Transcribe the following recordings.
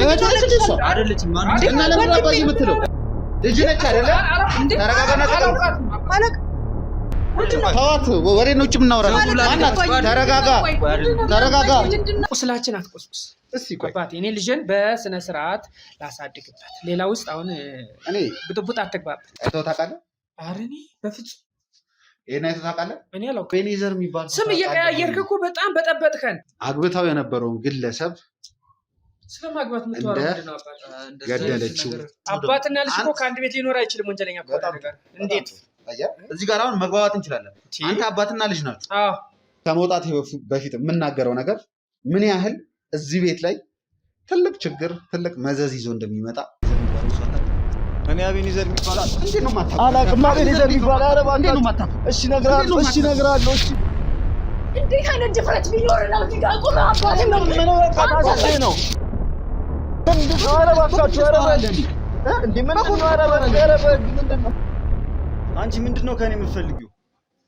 አይደለችም ማን እና ለምን አባዚ የምትለው ልጅ ነች አይደለ ተረጋጋና ታዋት ወሬ ነው የምናወራው ማናት ተረጋጋ ቁስላችን አትቆስቁስ እስቲ ቆይ አባቴ እኔ ልጅን በስነ ስርዓት ላሳድግበት ሌላ ውስጥ አሁን እኔ ብጥብጥ አትግባበት አይተው ታውቃለህ ኧረ እኔ በፍጹም ይሄን አይተው ታውቃለህ እኔ አላውቅም ቤኒዘር የሚባል ስም እየቀያየርክ እኮ በጣም በጠበጥከን አግብታው የነበረውን ግለሰብ ስለማግባት ምትወራው ምንድነው አባቴ ገደለችው አባትና ልጅ እኮ ከአንድ ቤት ሊኖር አይችልም ወንጀለኛ እኮ ነገር እንዴት እዚህ ጋር አሁን መግባባት እንችላለን አንተ አባትና ልጅ ናችሁ አዎ ከመውጣት በፊት የምናገረው ነገር ምን ያህል እዚህ ቤት ላይ ትልቅ ችግር ትልቅ መዘዝ ይዞ እንደሚመጣ እኔ አቤኒዘር የሚባል እንዴ ነው ማታ አላቅም አቤኒዘር የሚባል አረባ እንዴ ነው ማታ እሺ ነግራለሁ እንዴ አይነ ድፍረት ቢኖር ነው እዚህ ጋር ቆማ አባቴ ነው ምን ወጣታሴ ነው እንዴ አረባካችሁ አረባ እንዴ ምን ነው አረባ ምንድነው አንቺ ምንድነው ከኔ የምትፈልጊው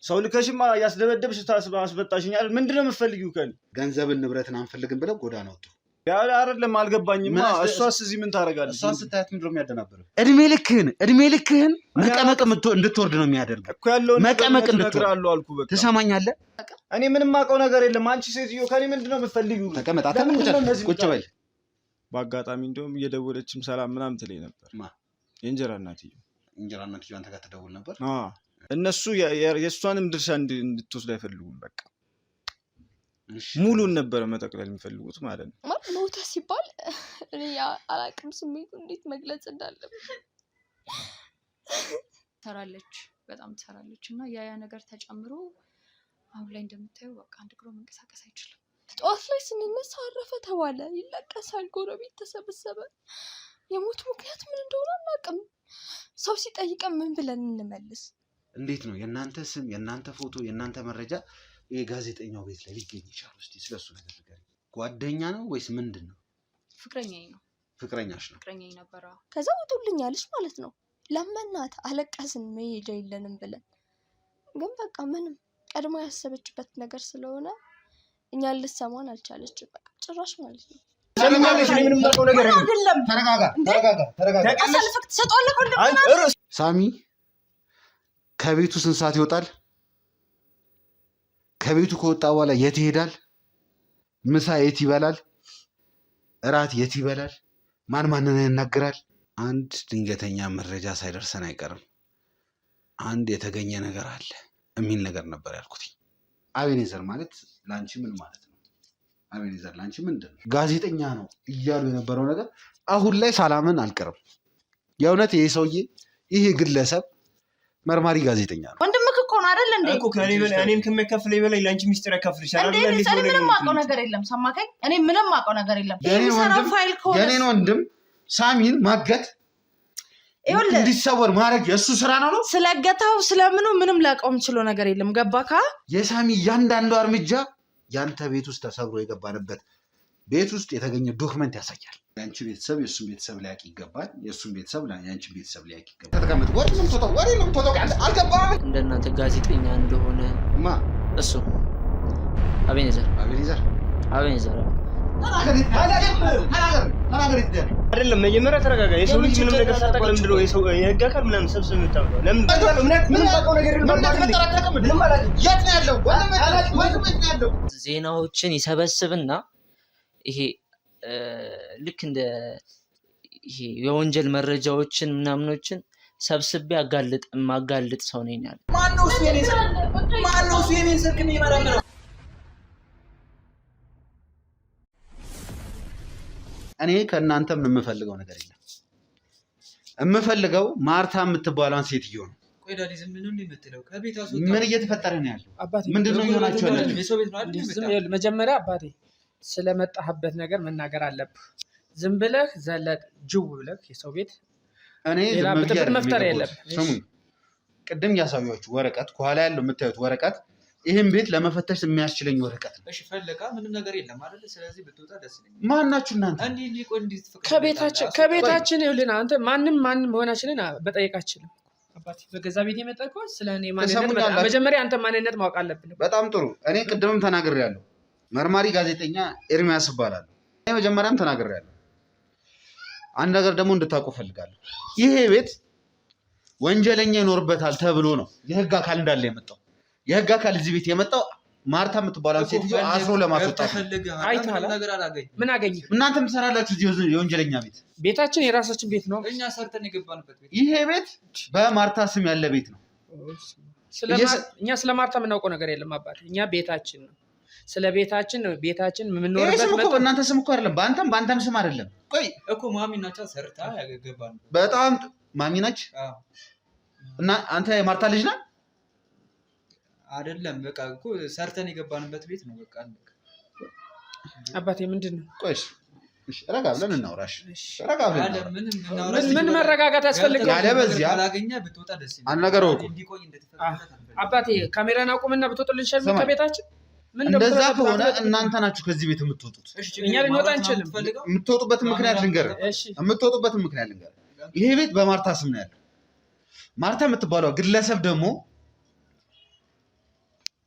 ሰው ልከሽማ ያስደበደብሽ አስበጣሽኛል ምንድነው የምትፈልጊው ከኔ ገንዘብን ንብረትን አንፈልግም ብለው ጎዳና ወጡ ያ አይደለም አልገባኝም እሷስ እዚህ ምን ታረጋለች እሷስ ስታያት ምንድነው የሚያደናበረው እድሜ ልክህን መቀመቅ እንድትወርድ ነው የሚያደርግ እኮ ያለው መቀመቅ እንድትወርድ አልኩ በቃ ትሰማኛለህ እኔ ምንም ማውቀው ነገር የለም አንቺ ሴትዮ ከኔ ምንድነው የምትፈልጊው ተቀመጥ ቁጭ በል በአጋጣሚ እንደውም እየደወለችም ሰላም ምናምን ትለኝ ነበር የእንጀራ እናትዬው አንተ ጋር ተደውል ነበር እነሱ የእሷንም ድርሻ እንድትወስድ አይፈልጉም በቃ ሙሉን ነበር መጠቅለል የሚፈልጉት ማለት ነው ማለት ሞተ ሲባል እኔ አላቅም ስሜቱ እንዴት መግለጽ እንዳለብኝ ተራለች በጣም ተራለች እና ያ ነገር ተጨምሮ አሁን ላይ እንደምታየው በቃ አንድ ግሮ መንቀሳቀስ አይችልም ጧት ላይ ስንነሳ አረፈ ተባለ ይለቀሳል ጎረቤት ተሰበሰበ የሞት ምክንያት ምን እንደሆነ አናውቅም ሰው ሲጠይቀን ምን ብለን እንመልስ እንዴት ነው የናንተ ስም የናንተ ፎቶ የናንተ መረጃ የጋዜጠኛው ቤት ላይ ሊገኝ ይችላል እስቲ ስለሱ ነገር ንገረኝ ጓደኛ ነው ወይስ ምንድነው ፍቅረኛዬ ነው ፍቅረኛሽ ነው ፍቅረኛዬ ነበር ከዛ ወጡልኛልሽ ማለት ነው ለመናት አለቀስን መሄጃ የለንም ብለን ግን በቃ ምንም ቀድሞ ያሰበችበት ነገር ስለሆነ እኛን ልትሰማን አልቻለችም በቃ ጭራሽ ማለት ነው ሰምኛለሽ ምንም ማውቀው ነገር አይደለም ተረጋጋ አሰልፈክ ተሰጧለህ ወንድምና ሳሚ ከቤቱ ስንት ሰዓት ይወጣል ከቤቱ ከወጣ በኋላ የት ይሄዳል ምሳ የት ይበላል እራት የት ይበላል ማንን ያናግራል አንድ ድንገተኛ መረጃ ሳይደርሰን አይቀርም አንድ የተገኘ ነገር አለ የሚል ነገር ነበር ያልኩት አቤኒዘር ማለት ላንቺ ምን ማለት ነው አቤኒዘር ላንቺ ምንድነው ጋዜጠኛ ነው እያሉ የነበረው ነገር አሁን ላይ ሰላምን አልቀርም የእውነት ይሄ ሰውዬ ይሄ ግለሰብ መርማሪ ጋዜጠኛ ነው ወንድምክ እኮ ነው አይደል እንዴ እኮ ከኔ በላይ እኔም ከመከፍለኝ በላይ ላንቺ ሚስጥር ያከፍልሻል አይደል እንዴ እኔ ምንም ማውቀው ነገር የለም ሰማከኝ እኔ ምንም ማውቀው ነገር የለም የሚሰራው ፋይል ኮድ የኔን ወንድም ሳሚን ማገት እንዲሰወር ማድረግ የእሱ ስራ ነው ስለገታው ስለምኑ ምንም ላውቀውም ችሎ ነገር የለም ገባካ የሳሚ እያንዳንዱ እርምጃ ያንተ ቤት ውስጥ ተሰብሮ የገባንበት ቤት ውስጥ የተገኘ ዶክመንት ያሳያል ያንቺ ቤተሰብ የሱን ቤተሰብ ሊያውቅ ይገባል የሱን ቤተሰብ ያንቺ ቤተሰብ ሊያውቅ ይገባል ተቀመጥ ወሬ ነው ተጠቅ አልገባህ እንደናንተ ጋዜጠኛ እንደሆነ እሱ አቤኒዘር አይደለም መጀመሪያ ተረጋጋ የሰው ልጅ ምንም ነገር ሳታውቅ ለምንድን ነው የሰው የህግ አካል ምናምን ሰብስብ የምታመጣው ለምን ምንም ማውቀው ነገር የት ነው ያለው ዜናዎችን ይሰበስብና ይሄ ልክ እንደ ይሄ የወንጀል መረጃዎችን ምናምኖችን ሰብስቤ ማጋልጥ ሰው ነኝ ያለ ማነው እሱ የኔን ስልክ የሚመረምረው እኔ ከእናንተ ምን የምፈልገው ነገር የለም የምፈልገው ማርታ የምትባለውን ሴትዮ ነው ቆይ ዳዲ ዝም ብሎ እንደምትለው ከቤት አስወጣ ምን እየተፈጠረ ነው ያለው ምንድነው እየሆናችሁ ያለው የሰው ቤት ነው አይደል መጀመሪያ አባቴ ስለመጣህበት ነገር መናገር አለብህ ዝም ብለህ ዘለጥ ጅው ብለህ የሰው ቤት እኔ ብጥብጥ መፍጠር የለብህ ስሙኝ ቅድም ያሳዩአችሁ ወረቀት ከኋላ ያለው የምታዩት ወረቀት ይሄን ቤት ለመፈተሽ የሚያስችለኝ ወረቀት ነው እሺ ፈለካ ምንም ነገር የለም አይደል ስለዚህ ብትወጣ ደስ ይለኛል ማናችሁ እናንተ እንዴ ሊቆ እንዴት ከቤታችን ይኸውልህ አንተ ማንም መሆናችንን በጠየቃችን አባቴ በገዛ ቤት የመጣከው ስለኔ ማንነት መጀመሪያ አንተ ማንነት ማወቅ አለብን በጣም ጥሩ እኔ ቅድምም ተናግሬያለሁ መርማሪ ጋዜጠኛ ኤርሚያስ ይባላል እኔ መጀመሪያም ተናግሬያለሁ አንድ ነገር ደግሞ እንድታውቁ ፈልጋለሁ። ይሄ ቤት ወንጀለኛ ይኖርበታል ተብሎ ነው የህግ አካል እንዳለ የመጣው። የህግ አካል እዚህ ቤት የመጣው ማርታ የምትባለው ሴትዮ አስሮ ለማስወጣት አይተሃል? ምን አገኘ? እናንተም ትሰራላችሁ እዚህ የወንጀለኛ ቤት። ቤታችን የራሳችን ቤት ነው። እኛ ሰርተን የገባንበት ቤት። ይሄ ቤት በማርታ ስም ያለ ቤት ነው። እኛ ስለ ማርታ የምናውቀው ነገር የለም አባቴ። እኛ ቤታችን ነው። ስለ ቤታችን ነው። ቤታችን የምንኖርበት ነው። በእናንተ ስም እኮ አይደለም፣ በአንተም ስም አይደለም። ቆይ እኮ ማሚ ናቸው ሰርታ ያገባን። በጣም ማሚ ናች። እና አንተ የማርታ ልጅ ነህ አይደለም? በቃ እኮ ሰርተን የገባንበት ቤት ነው። በቃ አባቴ ምንድን ነው? ቆይ እሺ፣ ረጋ ብለን እናውራሽ። ረጋ ብለን ምን መረጋጋት ያስፈልጋል? ያለበዚያ ካላገኘ ብትወጣ ደስ ይላል። አልነገረው እኮ አባቴ ካሜራን አቁምና ብትወጡልን ሸርም ከቤታችን። እንደዛ ከሆነ እናንተ ናችሁ ከዚህ ቤት የምትወጡት። እኛ ልንወጣ አንችልም። የምትወጡበትን ምክንያት ልንገርህ። ይሄ ቤት በማርታ ስም ነው ያለው። ማርታ የምትባለው ግለሰብ ደግሞ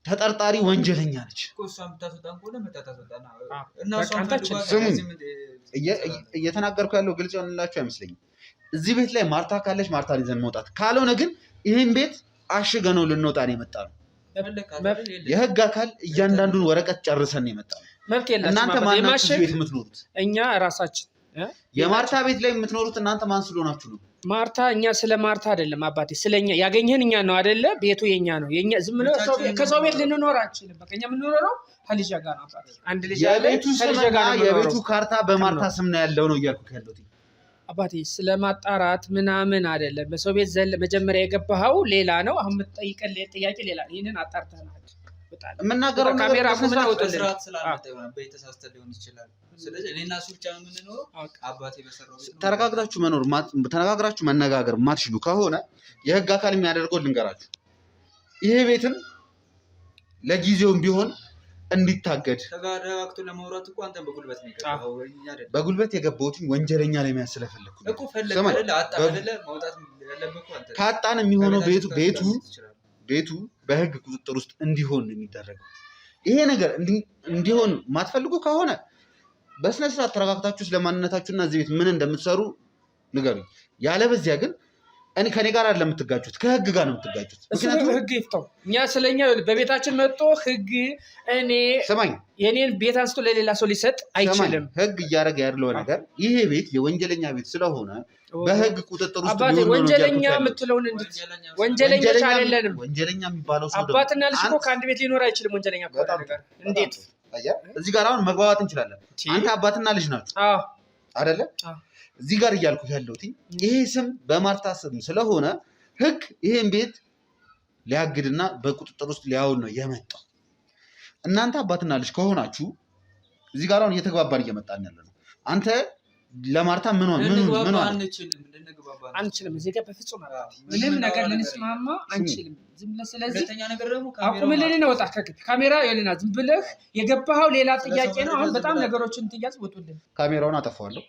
ተጠርጣሪ ወንጀለኛ ነች። እየተናገርኩ ያለው ግልጽ የሆንላችሁ አይመስለኝም። እዚህ ቤት ላይ ማርታ ካለች ማርታን ይዘን መውጣት፣ ካልሆነ ግን ይህን ቤት አሽገ ነው ልንወጣ ነው የመጣ ነው። የህግ አካል እያንዳንዱን ወረቀት ጨርሰን ነው የመጣ ነው። እናንተ ማናችሁ ቤት የምትኖሩት? እኛ ራሳችን የማርታ ቤት ላይ የምትኖሩት እናንተ ማን ስለሆናችሁ ነው? ማርታ እኛ ስለ ማርታ አይደለም አባቴ፣ ስለኛ ያገኘህን እኛ ነው አይደለ? ቤቱ የኛ ነው። የኛ ዝም ብሎ ከሰው ቤት ልንኖር አንችልም። በቃ እኛ የምንኖረው ከልጅ ጋር ነው አባቴ። አንድ ልጅ አለ። የቤቱ ካርታ በማርታ ስም ነው ያለው ነው እያልኩ ያለሁት አባቴ። ስለማጣራት ምናምን አይደለም። በሰው ቤት መጀመሪያ የገባኸው ሌላ ነው። አሁን የምትጠይቀን ጥያቄ ሌላ። ይህንን አጣርተናል። የምናገረው ካሜራ ሊሆን ይችላል። ስለዚህ እኔና እሱ ብቻ ነው የምንኖረው። አባቴ በሰራው ተነጋግራችሁ መነጋገር ማትችሉ ከሆነ የህግ አካል የሚያደርገው ልንገራችሁ። ይሄ ቤትን ለጊዜውም ቢሆን እንዲታገድ ተጋዳክቶ ለማውራት እኮ አንተ በጉልበት ነው የገባው። በጉልበት የገባሁት ወንጀለኛ ላይ የሚያስለፈልኩ እኮ ፈለገ አጣበለ ማውጣት ያለበኩ አንተ ካጣን የሚሆነው ቤቱ በህግ ቁጥጥር ውስጥ እንዲሆን ነው የሚደረገው። ይሄ ነገር እንዲሆን ማትፈልጉ ከሆነ በስነ ስርዓት ተረጋግታችሁ ስለማንነታችሁና እዚህ ቤት ምን እንደምትሰሩ ንገሩኝ። ያለበዚያ ግን እኔ ከኔ ጋር አይደለም የምትጋጩት፣ ከህግ ጋር ነው የምትጋጩት። ምክንያቱም ህግ ይፍታው። እኛ ስለኛ በቤታችን መጥቶ ህግ እኔ ሰማኝ የኔን ቤት አንስቶ ለሌላ ሰው ሊሰጥ አይችልም። ህግ እያደረገ ያለው ነገር ይሄ ቤት የወንጀለኛ ቤት ስለሆነ በህግ ቁጥጥር ውስጥ አባቴ ወንጀለኛ የምትለውን ወንጀለኞች አይደለንም። ወንጀለኛ የሚባለው ሰው አባትና ልጅ እኮ ከአንድ ቤት ሊኖር አይችልም። ወንጀለኛ እኮ ነገር እንዴት እዚህ ጋር አሁን መግባባት እንችላለን። አንተ አባትና ልጅ ናችሁ አይደለ? እዚህ ጋር እያልኩ ያለሁት ይሄ ስም በማርታ ስም ስለሆነ ህግ ይሄን ቤት ሊያግድና በቁጥጥር ውስጥ ሊያውል ነው የመጣው። እናንተ አባትና ልጅ ከሆናችሁ እዚህ ጋር አሁን እየተግባባን እየመጣን ያለ ነው። አንተ ለማርታ ምን አንችልም። እዚህ ጋር በፍጹም ምንም ነገር ልንስማማ አንችልም። ዝም ብለህ ስለዚህ አቁምልን ነው ወጣ ካሜራ ይልና ዝም ብለህ የገባኸው ሌላ ጥያቄ ነው። አሁን በጣም ነገሮችን ትያዝ ወጡልን። ካሜራውን አጠፋዋለሁ።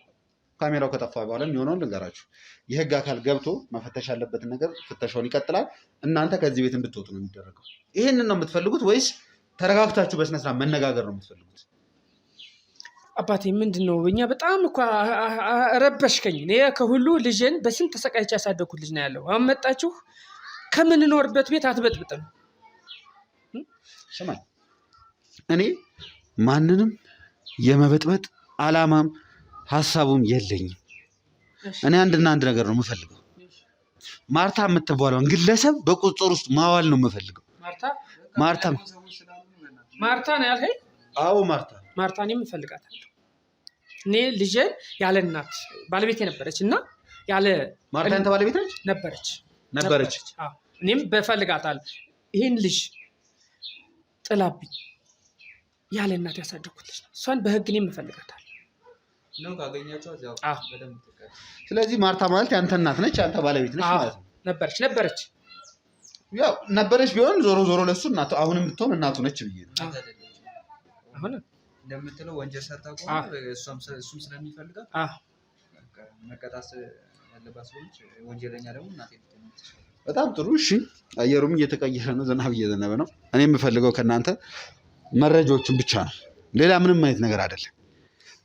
ካሜራው ከጠፋ በኋላ የሚሆነውን ልንገራችሁ። የህግ አካል ገብቶ መፈተሽ ያለበትን ነገር ፍተሻውን ይቀጥላል። እናንተ ከዚህ ቤት እንድትወጡ ነው የሚደረገው። ይህንን ነው የምትፈልጉት ወይስ ተረጋግታችሁ በስነ ስርዓት መነጋገር ነው የምትፈልጉት? አባቴ ምንድን ነው? እኛ በጣም እኮ ረበሽከኝ። እኔ ከሁሉ ልጅን በስንት ተሰቃይቼ ያሳደግኩት ልጅ ነው ያለው። አሁን መጣችሁ ከምንኖርበት ቤት አትበጥብጥም። ስማኝ፣ እኔ ማንንም የመበጥበጥ አላማም ሀሳቡም የለኝም። እኔ አንድና አንድ ነገር ነው የምፈልገው። ማርታ የምትባለውን ግለሰብ በቁጥጥር ውስጥ ማዋል ነው የምፈልገው። ማርታ ነው ያልከኝ? አዎ ማርታ እኔም እፈልጋታለሁ። እኔ ልጄን ያለ እናት ባለቤቴ ነበረች እና ያለ ማርታ አንተ ባለቤት ነበረች። እኔም በፈልጋታለሁ። ይህን ልጅ ጥላብኝ ያለ እናት ያሳደግኩት ልጅ ነው። እሷን በህግ እኔም እፈልጋታለሁ። ስለዚህ ማርታ ማለት ያንተ እናት ነች፣ ያንተ ባለቤት ነች ማለት ነው። ነበረች ያው ነበረች ቢሆን ዞሮ ለሱ እናቱ አሁንም ብትሆን እናቱ ነች ብዬ ነው። አሁን እንደምትለው ወንጀል ሰርታ ቆም እሱም ስለሚፈልጋት መቀጣት ያለባት ሰዎች ወንጀለኛ ደግሞ እናቴ ነች። በጣም ጥሩ። እሺ፣ አየሩም እየተቀየረ ነው፣ ዝናብ እየዘነበ ነው። እኔ የምፈልገው ከእናንተ መረጃዎችን ብቻ ነው፣ ሌላ ምንም አይነት ነገር አይደለም።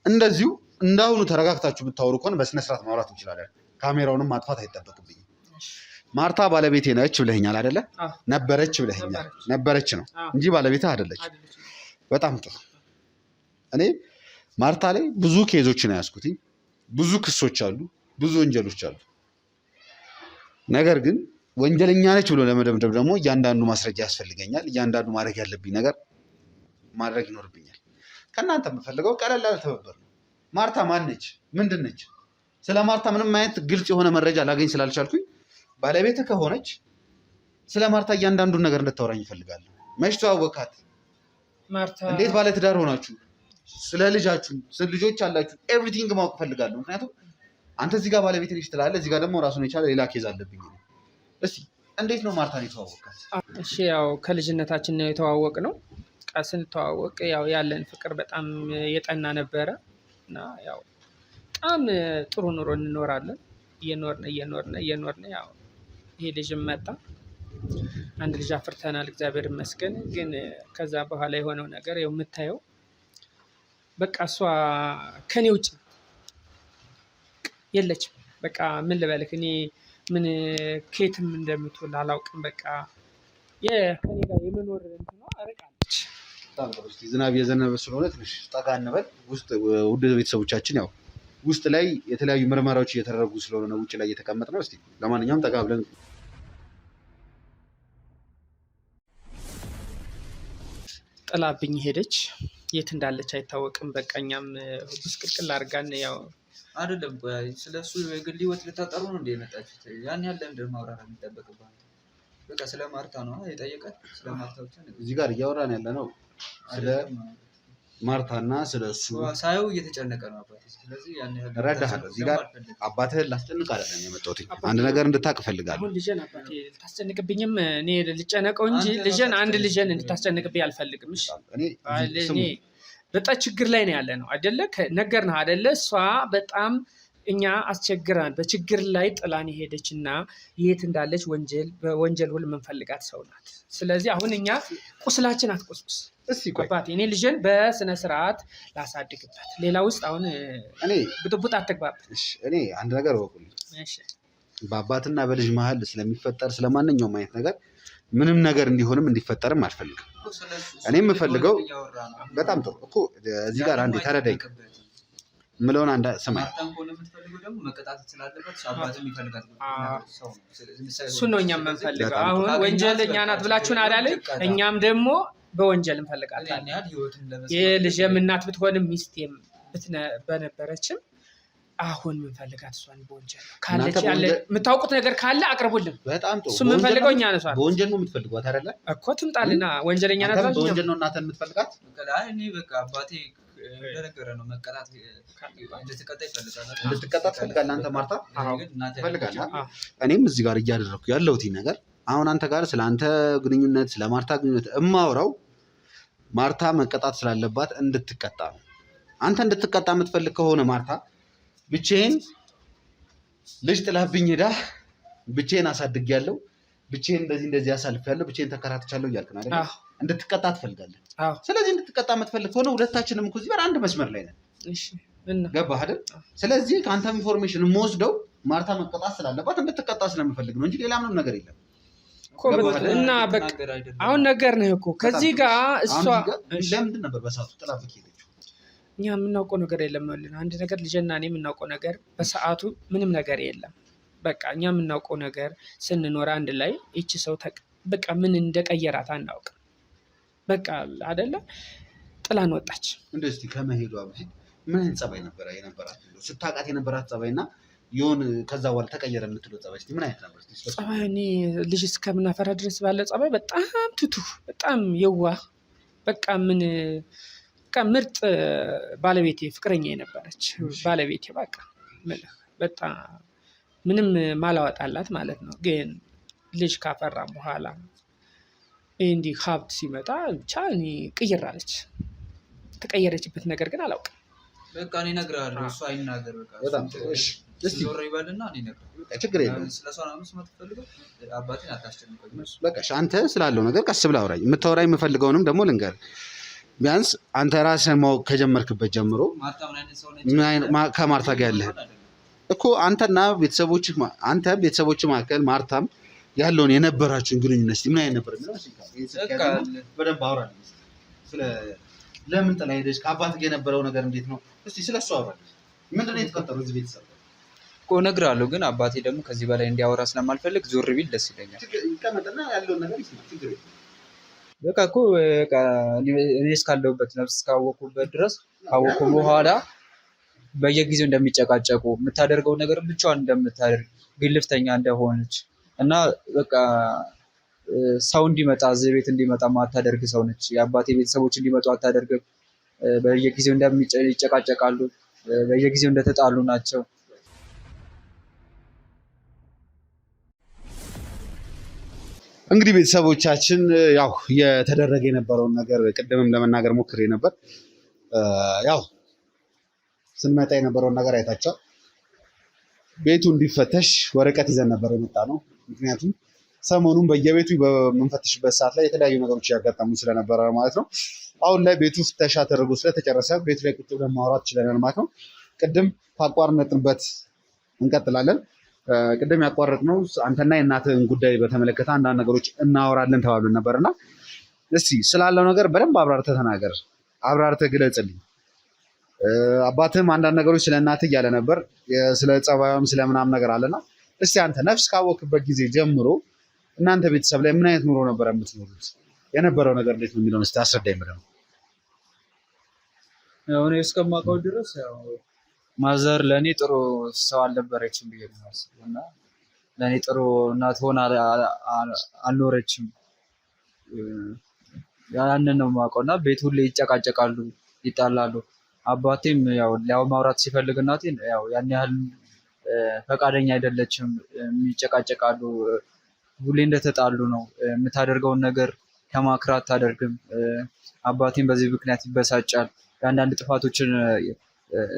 እንደዚሁ እንዳሁኑ ተረጋግታችሁ ብታወሩ ከሆነ በስነ ስርዓት ማውራት እንችላለን። ካሜራውንም ማጥፋት አይጠበቅብኝም። ማርታ ባለቤቴ ነች ብለኸኛል አይደለ? ነበረች ብለኸኛል። ነበረች ነው እንጂ ባለቤትህ አይደለች። በጣም ጥሩ። እኔ ማርታ ላይ ብዙ ኬዞችን ያዝኩት፣ ብዙ ክሶች አሉ፣ ብዙ ወንጀሎች አሉ። ነገር ግን ወንጀለኛ ነች ብሎ ለመደምደም ደግሞ እያንዳንዱ ማስረጃ ያስፈልገኛል። እያንዳንዱ ማድረግ ያለብኝ ነገር ማድረግ ይኖርብኛል። ከእናንተ የምፈልገው ቀለል ያለ ትብብር ነው። ማርታ ማን ነች? ምንድን ነች? ስለ ማርታ ምንም አይነት ግልጽ የሆነ መረጃ ላገኝ ስላልቻልኩኝ ባለቤትህ ከሆነች ስለ ማርታ እያንዳንዱን ነገር እንድታወራኝ ይፈልጋለሁ። መች ተዋወቃት? እንዴት ባለትዳር ሆናችሁ? ስለ ልጃችሁ፣ ስለ ልጆች አላችሁ? ኤቭሪቲንግ ማወቅ እፈልጋለሁ። ምክንያቱም አንተ እዚህ ጋር ባለቤት ነች ትላለህ፣ እዚህ ጋር ደግሞ ራሱን የቻለ ሌላ ኬዝ አለብኝ። እስኪ እንዴት ነው ማርታን የተዋወቃት? እሺ ያው ከልጅነታችን ነው የተዋወቅ ነው። ስንተዋወቅ ያው ያለን ፍቅር በጣም የጠና ነበረ እና ያው በጣም ጥሩ ኑሮ እንኖራለን። እየኖርን ያው ይሄ ልጅም መጣ። አንድ ልጅ አፍርተናል፣ እግዚአብሔር ይመስገን። ግን ከዛ በኋላ የሆነው ነገር ያው የምታየው በቃ እሷ ከኔ ውጭ የለችም። በቃ ምን ልበልክ፣ እኔ ምን ከየትም እንደምትውል አላውቅም። በቃ ከኔ ጋር የመኖር እንትኗ ርቃለች። ዝናብ የዘነበ ስለሆነ ትንሽ ጠጋ እንበል። ውድ ቤተሰቦቻችን ያው ውስጥ ላይ የተለያዩ ምርመራዎች እየተደረጉ ስለሆነ ነው ውጭ ላይ እየተቀመጥ ነው። እስኪ ለማንኛውም ጠጋ ብለን ጥላብኝ ሄደች። የት እንዳለች አይታወቅም። በቃ እኛም ብስቅልቅል አድርጋን ያው አይደለም ስለሱ የግል ህይወት ልታጠሩ ነው እንደ የመጣችሁት? ያን ያለ ምንድን ማውራት የሚጠበቅባት? በቃ ስለ ማርታ ነው የጠየቀት። ስለ ማርታ ብቻ ነው እዚህ ጋር እያወራን ያለ ነው። ስለ ማርታና ስለ እሱ ሳየው እየተጨነቀ ነው አባቴ። ስለዚህ ያን ያለ እረዳሃለሁ። እዚህ ጋር አባትህን ላስጨንቅ አይደለም የመጣሁት። አንድ ነገር እንድታቅ እፈልጋለሁ። አሁን ልጄን አባቴ ልታስጨንቅብኝም እኔ ልጨነቀው እንጂ ልጄን እንድታስጨንቅብኝ አልፈልግም። እኔ በጣም ችግር ላይ ነው ያለ ነው አይደለ? ነገርንህ አይደለ? እሷ በጣም እኛ አስቸግራን በችግር ላይ ጥላን የሄደች እና የት እንዳለች በወንጀል ሁሉ የምንፈልጋት ሰው ናት። ስለዚህ አሁን እኛ ቁስላችን አትቆስቁስ አባቴ። እኔ ልጄን በስነ ስርዓት ላሳድግበት፣ ሌላ ውስጥ አሁን ብጥብጥ አትግባበት። እኔ አንድ ነገር እወቁልኝ፣ በአባትና በልጅ መሀል ስለሚፈጠር ስለማንኛውም አይነት ነገር ምንም ነገር እንዲሆንም እንዲፈጠርም አልፈልግም። እኔ የምፈልገው በጣም ጥሩ እኮ እዚህ ጋር አንዴ ተረዳኝ የምለውን ስማኝ። እሱን ነው እኛ የምንፈልገው። አሁን ወንጀለኛ ናት ብላችሁን አላለኝ፣ እኛም ደግሞ በወንጀል እንፈልጋለን። የልጄም እናት ብትሆንም ሚስቴም በነበረችም አሁን የምንፈልጋት እሷን በወንጀል ካለች ያለ የምታውቁት ነገር ካለ አቅርቡልን። በጣም ጥሩ። እሱ የምንፈልገው እኛ ነሷ በወንጀል ነው የምትፈልጓት አይደለ? እኮ ትምጣልና ወንጀለኛ ናት። በወንጀል ነው እናትህን የምትፈልጋት? እኔ በቃ አባቴ እንደነገረ ነው መቀጣት እንድትቀጣ ይፈልጋል። እንድትቀጣ ትፈልጋለህ አንተ ማርታ? ትፈልጋለህ? እኔም እዚህ ጋር እያደረኩ ያለሁት ነገር አሁን አንተ ጋር ስለ አንተ ግንኙነት ስለ ማርታ ግንኙነት እማውራው ማርታ መቀጣት ስላለባት እንድትቀጣ ነው። አንተ እንድትቀጣ የምትፈልግ ከሆነ ማርታ ብቻዬን ልጅ ጥላብኝ ሄዳ ብቻዬን አሳድጌያለሁ፣ ብቻዬን እንደዚህ አሳልፌያለሁ፣ ብቻዬን ተከራትቻለሁ እያልክ ነው አይደል? እንድትቀጣ ትፈልጋለህ። ስለዚህ እንድትቀጣ የምትፈልግ ከሆነ ሁለታችንም እኮ እዚህ ጋር አንድ መስመር ላይ ነን። ገባህ አይደል? ስለዚህ ከአንተ ኢንፎርሜሽን የምወስደው ማርታ መቀጣት ስላለባት እንድትቀጣ ስለምፈልግ ነው እንጂ ሌላ ምንም ነገር የለም። እና በቃ አሁን ነገር ነህ እኮ ከዚህ ጋር እሷ ለምንድን ነበር በሰዓቱ ጥላብህ ሄደችው? እኛ የምናውቀው ነገር የለም። አንድ ነገር ልጅና እኔ የምናውቀው ነገር በሰዓቱ ምንም ነገር የለም። በቃ እኛ የምናውቀው ነገር ስንኖር አንድ ላይ ይቺ ሰው በቃ ምን እንደቀየራት አናውቅም። በቃ አይደለ ጥላን ወጣች። እንደዚህ ከመሄዷ በፊት ምን አይነት ጸባይ ነበረ የነበራት? ስታውቃት የነበራት ጸባይና የሆነ ከዛ በኋላ ተቀየረ የምትለው ጸባይ እስኪ ምን አይነት ነበር? ጸባይ እኔ ልጅ እስከምናፈራ ድረስ ባለ ጸባይ በጣም ትቱ፣ በጣም የዋህ፣ በቃ ምርጥ ባለቤቴ ፍቅረኛ የነበረች ባለቤቴ በቃ በጣም ምንም ማላወጣላት ማለት ነው። ግን ልጅ ካፈራም በኋላ እንዲህ ሀብት ሲመጣ ብቻ እኔ ቅይራለች። ተቀየረችበት ነገር ግን አላውቅም። በቃ እኔ እነግርሃለሁ፣ እሱ አይናገር። በቃ በጣም እሺ፣ ዞር ይበልና እኔ እነግርሃለሁ። ችግር የለም። ስለሷ ነው መስማት ፈልገው አባቴን አታስጨንቀኝ። በቃ አንተ ስላለው ነገር ቀስ ብለህ አውራኝ። የምታወራኝ የምፈልገውንም ደግሞ ልንገርህ። ቢያንስ አንተ ራስህን ማወቅ ከጀመርክበት ጀምሮ ከማርታ ጋር ያለህ እኮ አንተና ቤተሰቦች መካከል ማርታም ያለውን የነበራችሁን ግንኙነት ምን አይነት ነበር? በደንብ አውራለሁ። ለምን ጥላ ሄደች? ከአባት ጋር የነበረው ነገር እንዴት ነው? እስቲ ስለሱ አውራለሁ። ምንድን ነው የተፈጠረው እዚህ ቤተሰብ እኮ እነግርሃለሁ፣ ግን አባቴ ደግሞ ከዚህ በላይ እንዲያወራ ስለማልፈልግ ዞር ቢል ደስ ይለኛል። ይቀመጥና ያለውን ነገር ይስማ። ችግር የለም። በቃ እኮ እኔ እስካለሁበት ነፍስ እስካወኩበት ድረስ ካወኩ በኋላ በየጊዜው እንደሚጨቃጨቁ የምታደርገው ነገር ብቻዋን እንደምታደርግ ግልፍተኛ እንደሆነች እና በቃ ሰው እንዲመጣ እዚህ ቤት እንዲመጣ ማታደርግ ሰው ነች። የአባቴ ቤተሰቦች እንዲመጡ አታደርግም። በየጊዜው ይጨቃጨቃሉ። በየጊዜው እንደተጣሉ ናቸው። እንግዲህ ቤተሰቦቻችን ያው የተደረገ የነበረውን ነገር ቅድምም ለመናገር ሞክሬ ነበር። ያው ስንመጣ የነበረውን ነገር አይታችኋል። ቤቱ እንዲፈተሽ ወረቀት ይዘን ነበር የመጣ ነው። ምክንያቱም ሰሞኑን በየቤቱ በምንፈትሽበት ሰዓት ላይ የተለያዩ ነገሮች ያጋጠሙ ስለነበረ ማለት ነው። አሁን ላይ ቤቱ ፍተሻ ተደርጎ ስለተጨረሰ ቤቱ ላይ ቁጭ ብለን ማውራት ችለናል ማለት ነው። ቅድም ካቋረጥንበት እንቀጥላለን። ቅድም ያቋረጥነው አንተና የእናትህን ጉዳይ በተመለከተ አንዳንድ ነገሮች እናወራለን ተባብለን ነበር እና እስቲ ስላለው ነገር በደንብ አብራርተህ ተናገር፣ አብራርተህ ግለጽልኝ። አባትህም አንዳንድ ነገሮች ስለ እናትህ እያለ ነበር፣ ስለ ጸባዩም ስለ ምናምን ነገር አለና እስቲ አንተ ነፍስ ካወቅበት ጊዜ ጀምሮ እናንተ ቤተሰብ ላይ ምን አይነት ኑሮ ነበር የምትኖሩት? የነበረው ነገር እንዴት ነው የሚለውን እስቲ አስረዳኝ ብለህ ነው። እኔ እስከማውቀው ድረስ ያው ማዘር ለእኔ ጥሩ ሰው አልነበረችም ብዬ ነው የማስበው እና ለእኔ ጥሩ እናት ሆና አልኖረችም። ያንን ነው የማውቀው እና ቤት ሁሌ ይጨቃጨቃሉ፣ ይጣላሉ። አባቴም ያው ማውራት ሲፈልግ እናቴን ያው ያን ያህል ፈቃደኛ አይደለችም። የሚጨቃጨቃሉ፣ ሁሌ እንደተጣሉ ነው። የምታደርገውን ነገር ከማክራት አታደርግም። አባቴም በዚህ ምክንያት ይበሳጫል። የአንዳንድ ጥፋቶችን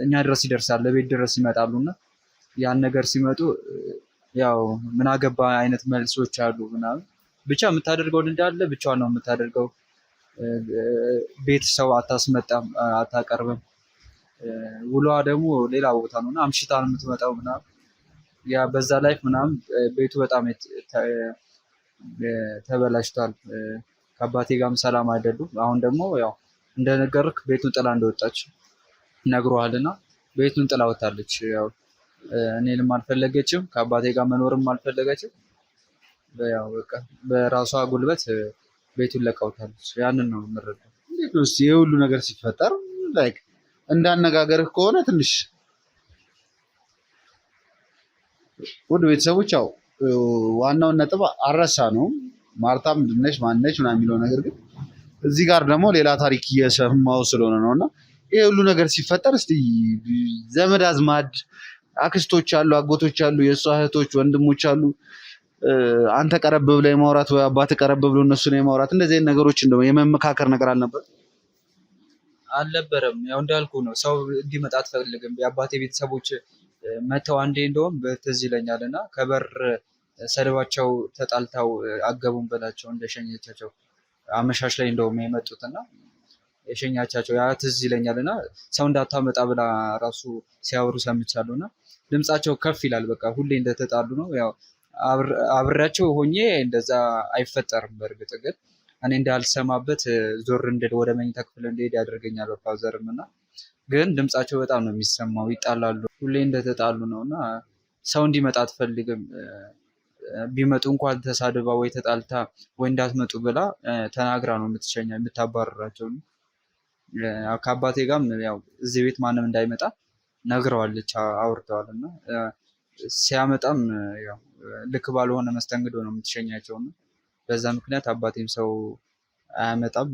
እኛ ድረስ ይደርሳል፣ ለቤት ድረስ ይመጣሉ እና ያን ነገር ሲመጡ ያው ምን አገባ አይነት መልሶች አሉ ምናምን። ብቻ የምታደርገውን እንዳለ ብቻዋን ነው የምታደርገው። ቤት ሰው አታስመጣም፣ አታቀርብም። ውሏ ደግሞ ሌላ ቦታ ነው እና አምሽታ ነው የምትመጣው ምናምን። ያ በዛ ላይፍ ምናምን ቤቱ በጣም ተበላሽቷል። ከአባቴ ጋርም ሰላም አይደሉም። አሁን ደግሞ ያው እንደነገርክ ቤቱን ጥላ እንደወጣች ነግሮሃልና ቤቱን ጥላ ወጣለች። ያው እኔንም አልፈለገችም፣ ከአባቴ ጋር መኖርም አልፈለገችም። ያው በቃ በራሷ ጉልበት ቤቱን ለቀውታለች። ያንን ነው የምረዳው። እንዴት ነው ይሄ ሁሉ ነገር ሲፈጠር ላይክ እንዳነጋገርህ ከሆነ ትንሽ ውድ ቤተሰቦች ያው ዋናውን ነጥብ አረሳ ነው። ማርታ ምንድነች ማነች ምናምን የሚለው ነገር ግን እዚህ ጋር ደግሞ ሌላ ታሪክ እየሰማው ስለሆነ ነው እና ይሄ ሁሉ ነገር ሲፈጠር እስቲ ዘመድ አዝማድ አክስቶች አሉ፣ አጎቶች አሉ፣ የእሷ እህቶች ወንድሞች አሉ። አንተ ቀረብ ብለህ የማውራት ወይ አባትህ ቀረብ ብሎ እነሱን የማውራት እንደዚህ አይነት ነገሮች እንደው የመመካከር ነገር አልነበረም። ያው እንዳልኩ ነው፣ ሰው እንዲመጣ አትፈልግም። የአባቴ ቤተሰቦች መተው አንዴ እንደውም ትዝ ይለኛል እና ከበር ሰድባቸው ተጣልተው አገቡን ብላቸው እንደሸኘቻቸው አመሻሽ ላይ እንደውም የመጡት እና የሸኛቻቸው ያ ትዝ ይለኛል እና ሰው እንዳታመጣ ብላ ራሱ ሲያወሩ ሰምቻለሁ እና ድምፃቸው ከፍ ይላል። በቃ ሁሌ እንደተጣሉ ነው። ያው አብሬያቸው ሆኜ እንደዛ አይፈጠርም። በእርግጥ ግን እኔ እንዳልሰማበት ዞር እንድል ወደ መኝታ ክፍል እንድሄድ ያደርገኛል በፋዘርም እና ግን ድምፃቸው በጣም ነው የሚሰማው። ይጣላሉ፣ ሁሌ እንደተጣሉ ነው እና ሰው እንዲመጣ አትፈልግም። ቢመጡ እንኳን ተሳድባ ወይ ተጣልታ ወይ እንዳትመጡ ብላ ተናግራ ነው የምታባረራቸው። ከአባቴ ጋርም ያው እዚህ ቤት ማንም እንዳይመጣ ነግረዋለች፣ አውርተዋል እና ሲያመጣም ያው ልክ ባልሆነ መስተንግዶ ነው የምትሸኛቸው እና በዛ ምክንያት አባቴም ሰው አያመጣም።